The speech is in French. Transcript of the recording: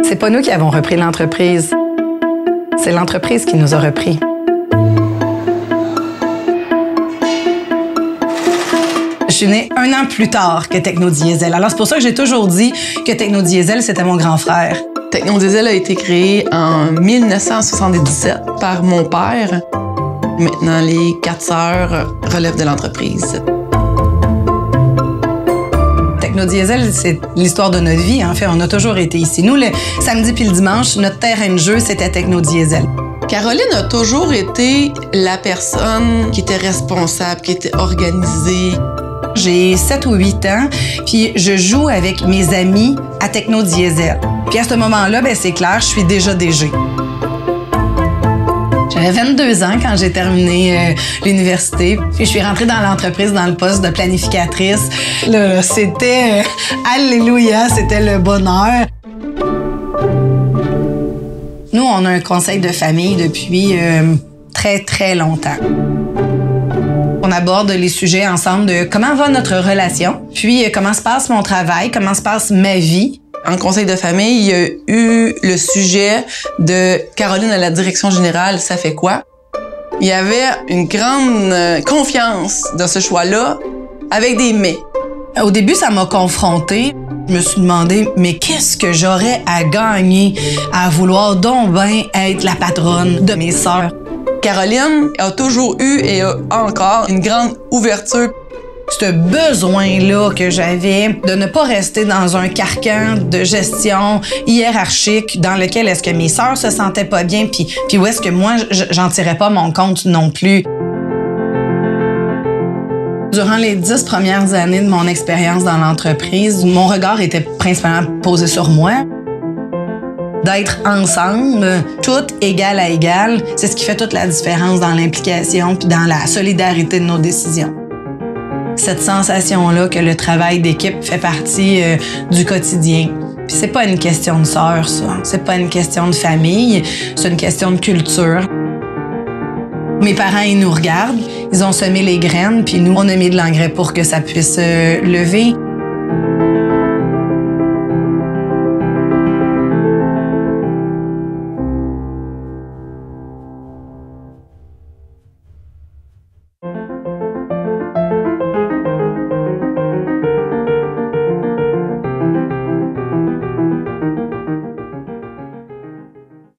C'est pas nous qui avons repris l'entreprise. C'est l'entreprise qui nous a repris. Je suis née 1 an plus tard que Technodiesel. Alors, c'est pour ça que j'ai toujours dit que Technodiesel, c'était mon grand frère. Technodiesel a été créé en 1977 par mon père. Maintenant, les 4 sœurs relèvent de l'entreprise. Technodiesel, c'est l'histoire de notre vie. En fait, on a toujours été ici. Nous, le samedi puis le dimanche, notre terrain de jeu, c'était Technodiesel. Caroline a toujours été la personne qui était responsable, qui était organisée. J'ai 7 ou 8 ans, puis je joue avec mes amis à Technodiesel. Puis à ce moment-là, ben c'est clair, je suis déjà DG. J'avais 22 ans quand j'ai terminé l'université. Puis je suis rentrée dans l'entreprise dans le poste de planificatrice. Là, c'était alléluia, c'était le bonheur. Nous, on a un conseil de famille depuis très, très longtemps. On aborde les sujets ensemble de comment va notre relation, puis comment se passe mon travail, comment se passe ma vie. En conseil de famille, il y a eu le sujet de Caroline à la direction générale, ça fait quoi? Il y avait une grande confiance dans ce choix-là, avec des mais. Au début, ça m'a confrontée. Je me suis demandé, mais qu'est-ce que j'aurais à gagner à vouloir donc bien être la patronne de mes sœurs? Caroline a toujours eu et a encore une grande ouverture. Ce besoin-là que j'avais de ne pas rester dans un carcan de gestion hiérarchique dans lequel est-ce que mes sœurs se sentaient pas bien, puis où est-ce que moi, j'en tirais pas mon compte non plus. Durant les 10 premières années de mon expérience dans l'entreprise, mon regard était principalement posé sur moi. D'être ensemble, toutes égal à égal, c'est ce qui fait toute la différence dans l'implication puis dans la solidarité de nos décisions. Cette sensation-là que le travail d'équipe fait partie du quotidien. Puis c'est pas une question de sœurs, ça. C'est pas une question de famille, c'est une question de culture. Mes parents, ils nous regardent, ils ont semé les graines, puis nous, on a mis de l'engrais pour que ça puisse lever.